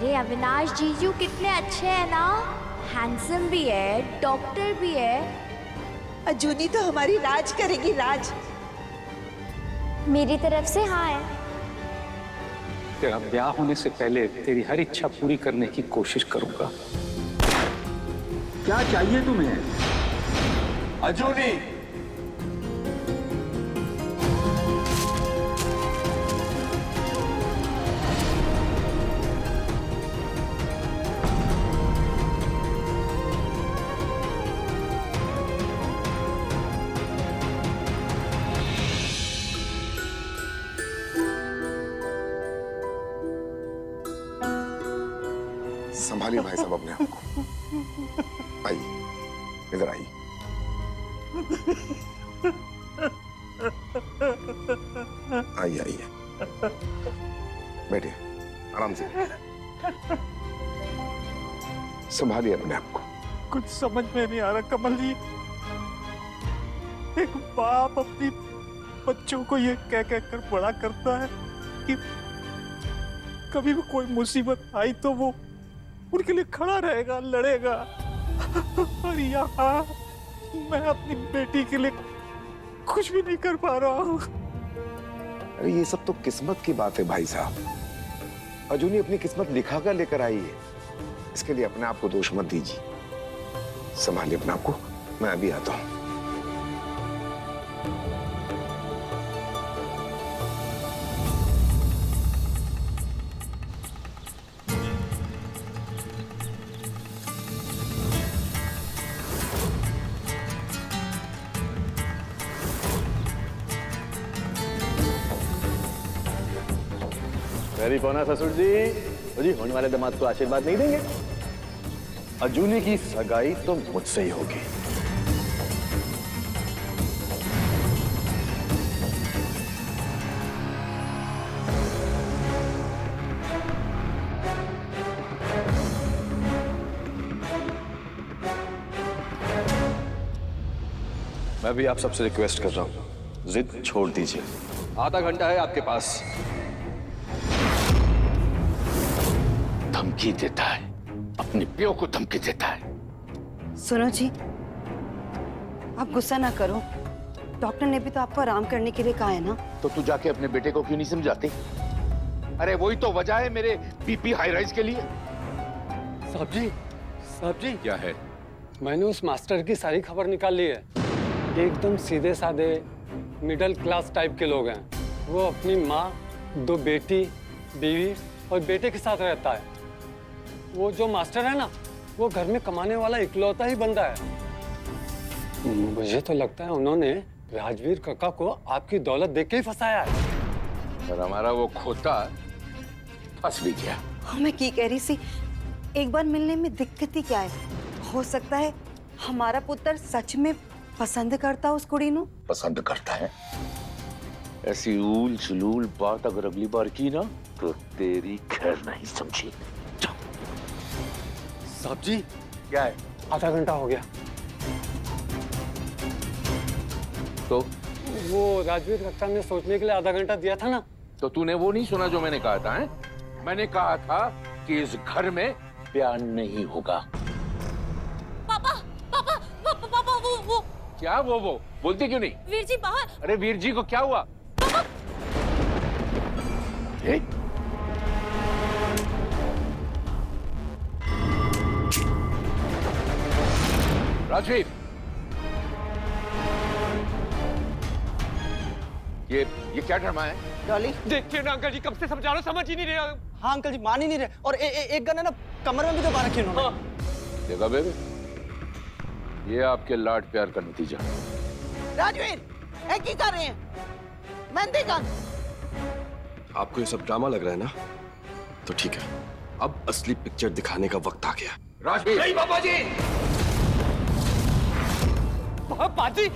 अरे अविनाश जीजू कितने अच्छे हैं ना, हैंडसम भी है, डॉक्टर भी है। अजूनी तो हमारी राज करेगी, राज। मेरी तरफ से हाँ है। तेरा ब्याह होने से पहले तेरी हर इच्छा पूरी करने की कोशिश करूंगा। क्या चाहिए तुम्हें? अजूनी, संभालिए भाई साहब अपने आप को। आइए, इधर आइए। आइए आइए, बैठिए आराम से। संभालिए अपने आप को। कुछ समझ में नहीं आ रहा कमल जी। एक बाप अपनी बच्चों को ये कह कर बड़ा करता है कि कभी भी कोई मुसीबत आई तो वो उनके लिए खड़ा रहेगा, लड़ेगा। और यहाँ मैं अपनी बेटी के लिए कुछ भी नहीं कर पा रहा हूँ। अरे ये सब तो किस्मत की बात है भाई साहब। अजूनी अपनी किस्मत लिखा कर लेकर आई है, इसके लिए अपने आप को दोष मत दीजिए। संभालिए अपने आप को, मैं अभी आता हूँ। वेरी पौना ससुर जी। जी होने वाले दामाद को आशीर्वाद नहीं देंगे? अजूनी की सगाई तो मुझसे ही होगी। मैं भी आप सबसे रिक्वेस्ट कर रहा हूं, जिद छोड़ दीजिए। आधा घंटा है आपके पास। धमकी देता है, अपने प्यो को धमकी देता है। सुनो जी, आप गुस्सा ना करो। डॉक्टर ने भी तो आपको आराम करने के लिए कहा है ना। तो तू जाके अपने बेटे को क्यों नहीं समझाती? अरे वही तो वजह है मेरे बीपी हाई राइज के लिए। साहब जी क्या है? मैंने उस मास्टर की सारी खबर निकाल ली है। एकदम सीधे साधे मिडिल क्लास टाइप के लोग हैं। वो अपनी माँ, 2 बेटी, बीवी और बेटे के साथ रहता है। वो जो मास्टर है ना, वो घर में कमाने वाला इकलौता ही बंदा है। मुझे तो लगता है उन्होंने राजवीर काका को आपकी दौलत देख के ही फंसाया है। और हमारा वो खोता फंस भी गया। हाँ, मैं की कह रही सी, एक बार मिलने में दिक्कत ही क्या है? हो सकता है हमारा पुत्र सच में पसंद करता उस कुड़ी नु। पसंद करता है? ऐसी ऊल चलूल बात अगर अगली बार की ना तो तेरी खैर नहीं समझी। साहब जी क्या है? आधा घंटा हो गया। तो वो राजवीर काका ने सोचने के लिए आधा घंटा दिया था ना। तो तूने वो नहीं सुना जो मैंने कहा था? है? मैंने कहा था कि इस घर में प्यार नहीं होगा। पापा पापा पापा पापा वो क्या वो बोलती क्यों नहीं? वीर जी बाहर। अरे वीर जी को क्या हुआ? राजवीर, ये क्या ड्रामा है? डॉली, देखिए ना अंकल जी, कब से समझा रहा, समझ ही नहीं रहे। हाँ अंकल जी, मान ही नहीं रहे। और एक गन है ना कमर में भी दबा रखी उन्होंने। देखा बेबी, ये आपके लाड प्यार का नतीजा। राजवीर, क्या कर रहे हैं? मेहंदी का आपको ये सब ड्रामा लग रहा है ना? तो ठीक है, अब असली पिक्चर दिखाने का वक्त आ गया। राजवीर, नहीं बाबा जी। बाजी,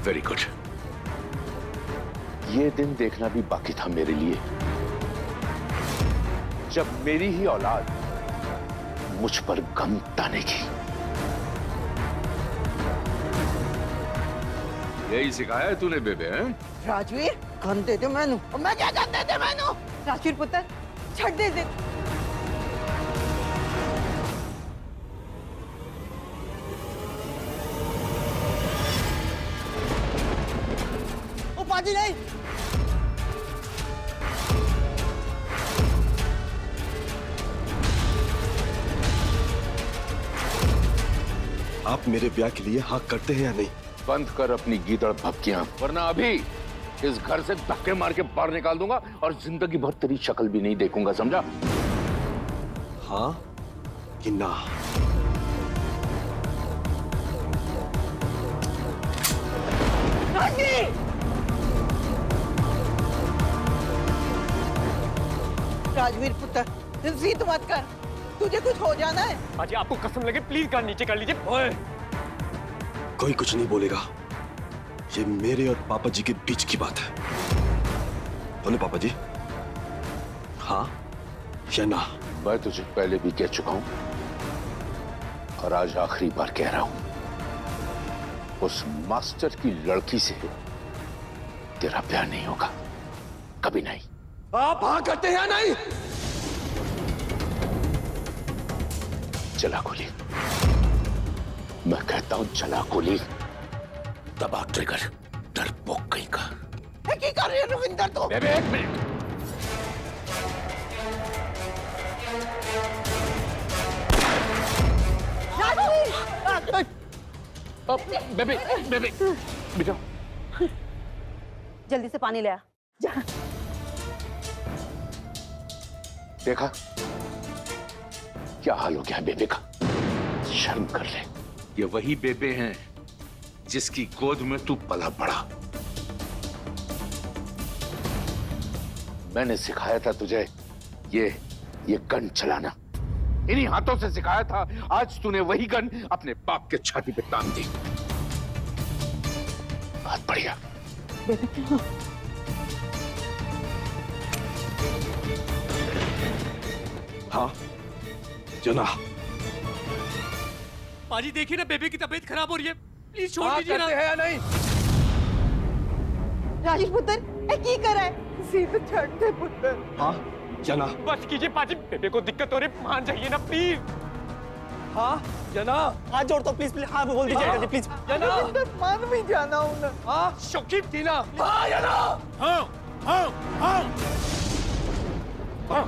वेरी गुड। ये दिन देखना भी बाकी था मेरे लिए, जब मेरी ही औलाद मुझ पर गम तानेगी। यही सिखाया है तूने बेबे? हैं? राजवीर गन दे दे मैनू। और मैं क्या गन दे दे मैनू? राजवीर पुत्र छड़ दे दे। ओ पाजी नहीं। आप मेरे ब्याह के लिए हाँ करते हैं या नहीं? बंद कर अपनी गीदड़ भपकियां, वरना अभी इस घर से धक्के मार के बाहर निकाल दूंगा और जिंदगी भर तेरी शक्ल भी नहीं देखूंगा, समझा? हाँ कि ना? राजवीर पुत्र जिद मत कर, तुझे कुछ हो जाना है। पाजी आपको कसम लगे प्लीज कर नीचे कर लीजिए। ओए कोई कुछ नहीं बोलेगा, ये मेरे और पापा जी के बीच की बात है। बोले पापा जी, हाँ या ना? मैं तुझे पहले भी कह चुका हूं और आज आखिरी बार कह रहा हूं, उस मास्टर की लड़की से तेरा प्यार नहीं होगा, कभी नहीं। आप हाँ करते हैं या नहीं? चला गोली, मैं कहता हूं चला गोली। दबा ट्रिगर, डरपोक कहीं का। क्या कर रही है रविंदर तू? बेबे एक मिनट। बेबे बेबे बेटा, जल्दी से पानी ले आ। जा। देखा क्या हाल हो गया है बेबे का? शर्म कर ले, ये वही बेबे हैं जिसकी गोद में तू पला बड़ा। मैंने सिखाया था तुझे ये गन चलाना, इन्हीं हाथों से सिखाया था। आज तूने वही गन अपने बाप के छाती पे तान दी। बहुत बढ़िया। हाँ जना। पाजी देखिए ना बेबे की तबीयत खराब हो रही है, प्लीज छोड़ दीजिए ना। है या नहीं? राजेश पुत्र ए की कर रहा है? सीधे छड़ दे पुत्र। हाँ जना। बस कीजिए पाजी, बेबे को दिक्कत हो रही, मान जाइए ना प्लीज। हाँ जना। हाथ जोड़ता हूँ प्लीज प्लीज, हाँ बोल दीजिएगा जी प्लीज। रविंदर मान भी जाना हूं ना। हाँ शौकीब थी ना। हाँ जना। हाँ हाँ हाँ हाँ।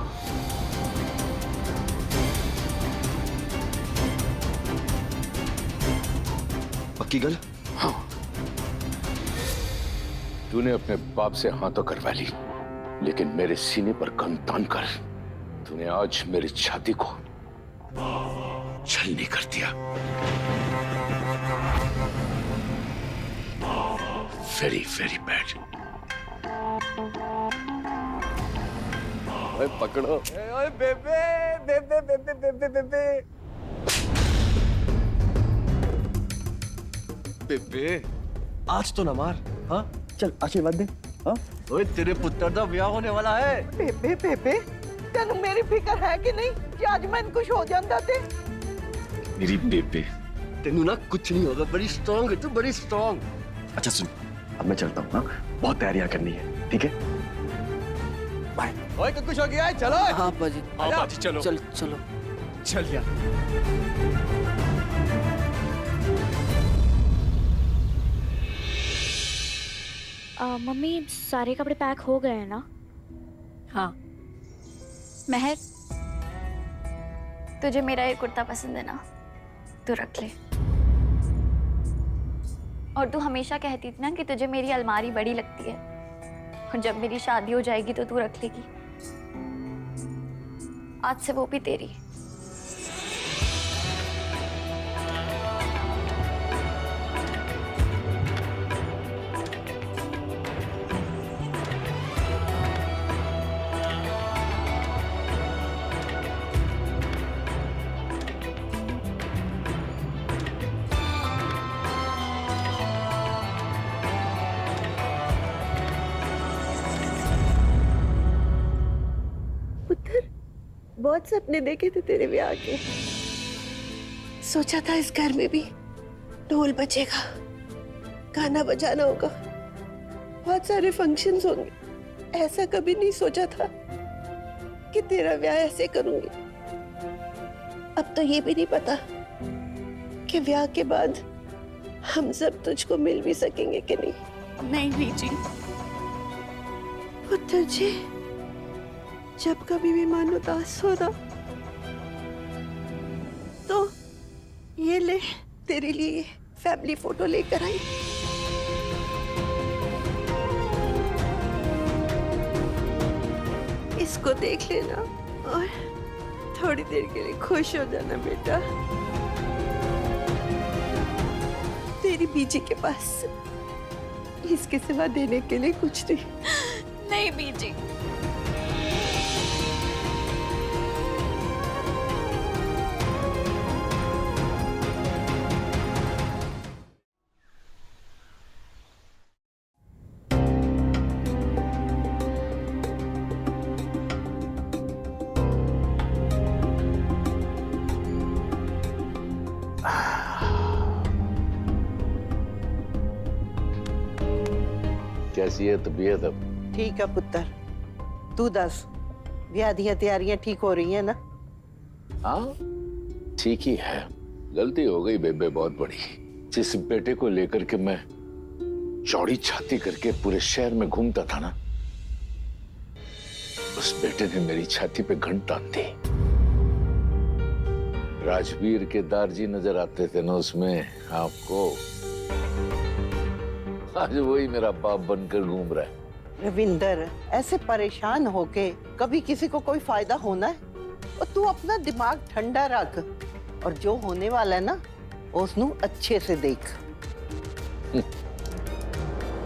पक्की गल? हाँ, तूने अपने बाप से हाँ तो करवा ली, लेकिन मेरे सीने पर गन तान कर तूने आज मेरी छाती को छलनी कर दिया। Very very bad. ओए पकड़ो। ओए बेबे बेबे बेबे बेबे बेबे बेबे आज तो ना मार। हाँ चल आशीर्वाद दे। हाँ ओए तेरे पुत्र का ब्याह होने वाला है। बेबे बेबे तेनू मेरी फिक्र है कि नहीं कि आज मैं कुछ हो जाता थे? मेरी बेबे तेनू ना कुछ नहीं होगा, बड़ी स्ट्रांग है तू, बड़ी स्ट्रांग। अच्छा सुन, अब मैं चलता हूँ। हाँ बहुत तैयारियां करनी है, ठीक है? बाय। ओए कुछ हो गया है, चलो। हाँ बाजी। हाँ पाजी चलो। चल चलो। चल यार। मम्मी सारे कपड़े पैक हो गए हैं ना? हाँ महर, तुझे मेरा ये कुर्ता पसंद है ना, तू रख ले। और तू हमेशा कहती थी ना कि तुझे मेरी अलमारी बड़ी लगती है, और जब मेरी शादी हो जाएगी तो तू रख लेगी। आज से वो भी तेरी। बहुत सपने देखे थे तेरे ब्याह के। सोचा था इस घर में भी ढोल बजेगा, गाना बजाना होगा, बहुत सारे फंक्शंस होंगे। ऐसा कभी नहीं सोचा था कि तेरा ब्याह ऐसे करूंगी। अब तो ये भी नहीं पता कि ब्याह के बाद हम सब तुझको मिल भी सकेंगे कि नहीं। नहीं बीजी, पुत्र जी, जब कभी भी मन उदास हो ना तो ये ले, तेरे लिए फैमिली फोटो लेकर आई। इसको देख लेना और थोड़ी देर के लिए खुश हो जाना बेटा। तेरी बीजी के पास इसके सिवा देने के लिए कुछ नहीं। नहीं बीजी। कैसी है तबीयत अब? ठीक है पुत्र, तू दस, ब्याह दी तैयारियां ठीक हो रही है ना? हाँ ठीक ही है। गलती हो गई बेबे बहुत बड़ी। जिस बेटे को लेकर के मैं चौड़ी छाती करके पूरे शहर में घूमता था ना, उस बेटे ने मेरी छाती पे घंट तान दी। राजवीर के दारजी नजर आते थे ना उसमें आपको, आज वही मेरा बाप बनकर घूम रहा है। रविंदर, ऐसे परेशान होके कभी किसी को कोई फायदा होना है? और तू अपना दिमाग ठंडा रख और जो होने वाला है ना उसनु अच्छे से देख।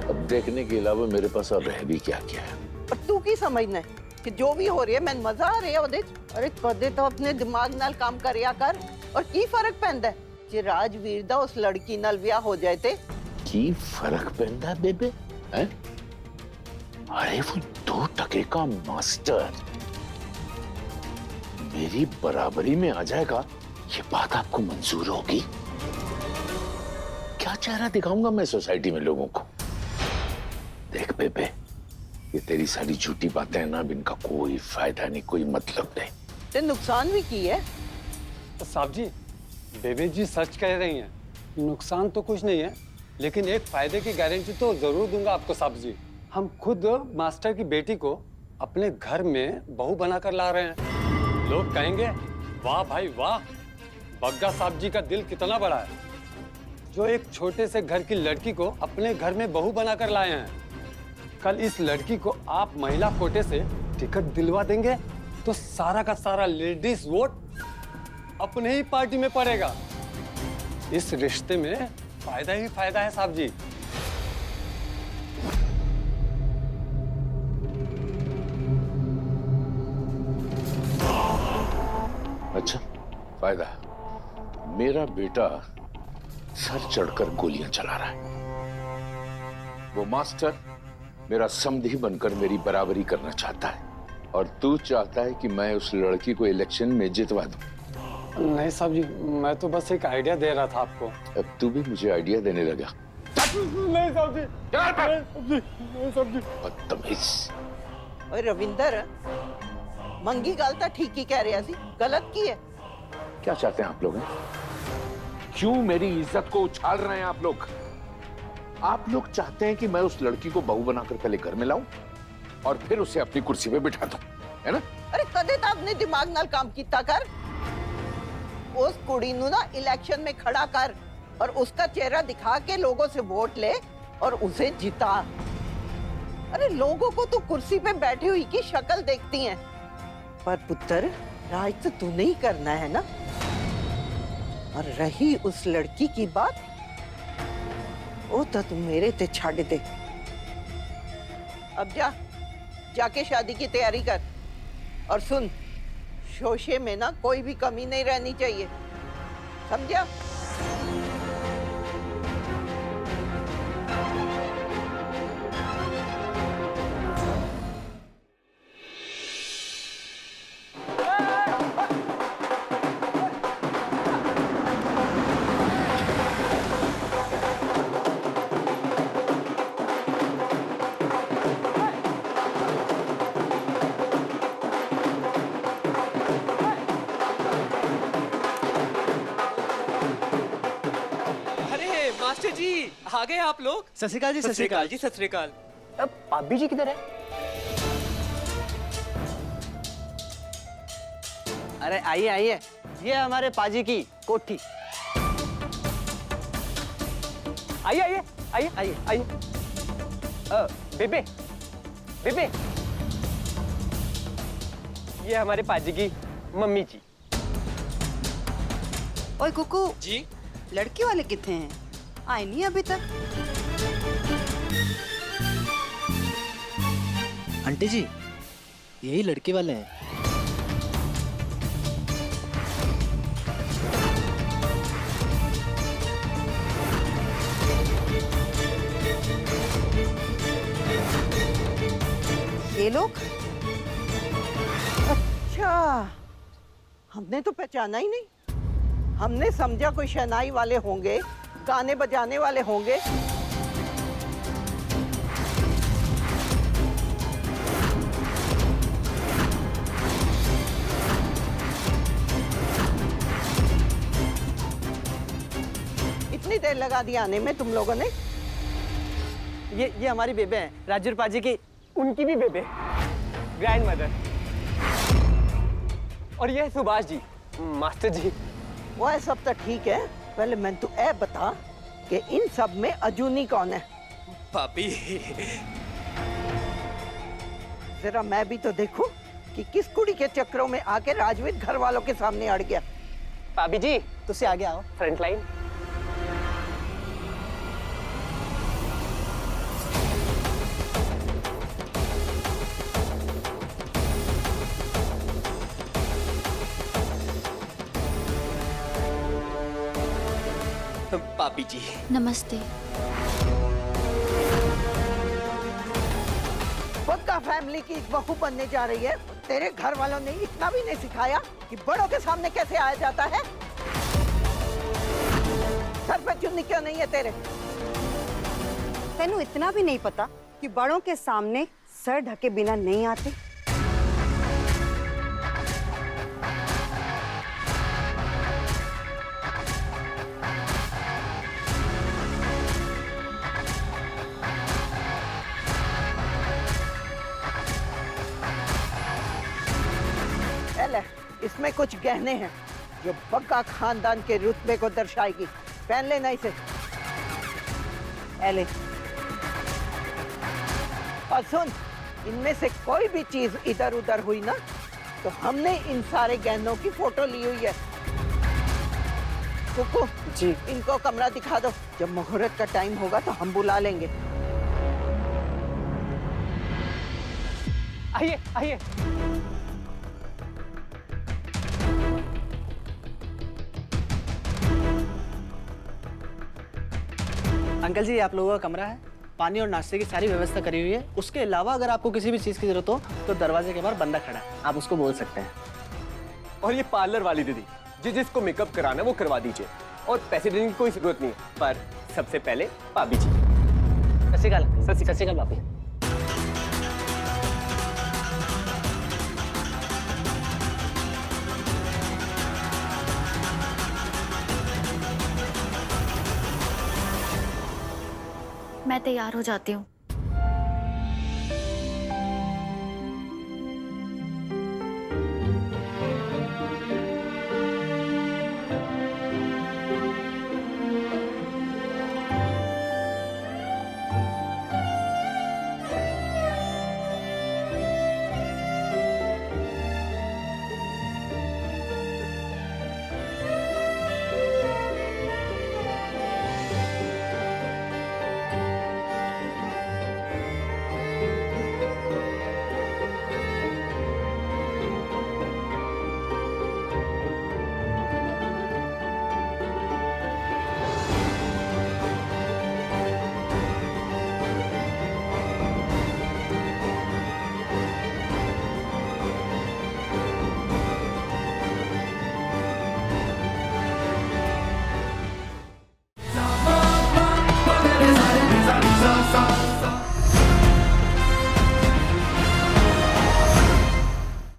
अब देखने के अलावा मेरे पास और रह भी क्या क्या है। और तू की समझना है कि जो भी हो रही है मैं मजा आ रही है ओदे? अरे कदे तो अपने दिमाग नाल काम करिया कर। और की फर्क पैंदा है जे राजवीर दा उस लड़की नाल ब्याह हो जाए ते? की फर्क पैंदा बेबे है? अरे वो 2 टके का मास्टर मेरी बराबरी में आ जाएगा, ये बात आपको मंजूर होगी? क्या चेहरा दिखाऊंगा मैं सोसाइटी में लोगों को? देख बेबे, ये तेरी सारी झूठी बातें हैं ना, इनका कोई फायदा नहीं, कोई मतलब नहीं। ते नुकसान भी की है। तो साहब जी, बेबे जी सच कह रही हैं, नुकसान तो कुछ नहीं है, लेकिन एक फायदे की गारंटी तो जरूर दूंगा आपको साहब जी। हम खुद मास्टर की बेटी को अपने घर में बहू बनाकर ला रहे हैं। लोग कहेंगे वाह भाई वाह, बग्गा साहब जी का दिल कितना बड़ा है, जो एक छोटे से घर की लड़की को अपने घर में बहू बनाकर लाए हैं। कल इस लड़की को आप महिला कोटे से टिकट दिलवा देंगे तो सारा का सारा लेडीज वोट अपने ही पार्टी में पड़ेगा। इस रिश्ते में फायदा ही फायदा है साहब जी। अच्छा फायदा? मेरा बेटा सर चढ़कर गोलियां चला रहा है। वो मास्टर मेरा समधी बनकर मेरी बराबरी करना चाहता है, और तू चाहता है कि मैं उस लड़की को इलेक्शन में जितवा दूं। नहीं साहब जी, मैं तो बस एक आइडिया दे रहा था आपको। अब तू भी मुझे आइडिया देने लगा? नहीं साहब जी, नहीं साहब जी। बदतमीज। ओए रविंदर, मंगी गल तो ठीक ही कह रहा सी, गलत की है? क्या चाहते हैं आप लोग? क्यों मेरी इज्जत को उछाल रहे हैं आप लोग? आप लोग चाहते हैं कि मैं उस लड़की को बहू बनाकर पहले घर में लाऊं और फिर उसे अपनी कुर्सी पे बिठा दूं, है ना? अरे कदे तो अपने दिमाग नाल काम कीता कर। उस कुड़ी नू ना इलेक्शन में खड़ा कर और उसका चेहरा दिखा के लोगों से वोट ले और उसे जिता। अरे लोगों को तो कुर्सी पे बैठी हुई की शक्ल देखती हैं, पर पुत्र राज तो तूने ही करना है ना। और रही उस लड़की की बात, वो तो तू मेरे ते छाड़ दे। अब जाके शादी की तैयारी कर। और सुन, शोशे में ना कोई भी कमी नहीं रहनी चाहिए, समझा? मास्टर जी आ गए आप लोग। सत श्री अकाल जी, सत श्री अकाल जी, सत श्री अकाल। अब भाभी जी किधर है? अरे आइए आइए, ये हमारे पाजी की कोठी। आइए आइए आइए आइए आइए। बेबे बेबे, ये हमारे पाजी की मम्मी जी। ओए कुकू जी लड़की वाले कितने हैं? आए नहीं अभी तक। आंटी जी यही लड़के वाले हैं। ये लोग? अच्छा, हमने तो पहचाना ही नहीं। हमने समझा कोई शहनाई वाले होंगे, गाने बजाने वाले होंगे। इतनी देर लगा दी आने में तुम लोगों ने? ये हमारी बेबे हैं, राजूर पाजी की, उनकी भी बेबे, ग्रैंड मदर। और ये सुभाष जी, मास्टर जी। वो सब तो ठीक है, पहले मैं तू ए बता कि इन सब में अजूनी कौन है? पापी जरा मैं भी तो देखूं कि किस कुड़ी के चक्रों में आके राजवीर घर वालों के सामने अड़ गया। भाभी जी तुझसे आगे आओ, फ्रंट लाइन। पापी जी नमस्ते। बग्गा फैमिली की बहू बनने जा रही है। तेरे घर वालों ने इतना भी नहीं सिखाया कि बड़ों के सामने कैसे आया जाता है? सर पे चुन्नी क्यों नहीं है तेरे? तेनू इतना भी नहीं पता कि बड़ों के सामने सर ढके बिना नहीं आते? इसमें कुछ गहने हैं जो बग्गा खानदान के रुतबे को दर्शाएगी। पहन लेना इसे। एले। और सुन, इनमें से कोई भी चीज इधर उधर हुई ना तो हमने इन सारे गहनों की फोटो ली हुई है। कुकू जी, इनको कमरा दिखा दो। जब मुहूर्त का टाइम होगा तो हम बुला लेंगे। आइए आइए। अंकल जी आप लोगों का कमरा है, पानी और नाश्ते की सारी व्यवस्था करी हुई है। उसके अलावा अगर आपको किसी भी चीज की जरूरत हो तो दरवाजे के बाहर बंदा खड़ा है, आप उसको बोल सकते हैं। और ये पार्लर वाली दीदी, जिसको मेकअप कराना है वो करवा दीजिए, और पैसे देने की कोई जरूरत नहीं है। पर सबसे पहले भाभी जी। सत श्री अकाल। सत श्री अकाल भाभी। मैं तैयार हो जाती हूँ।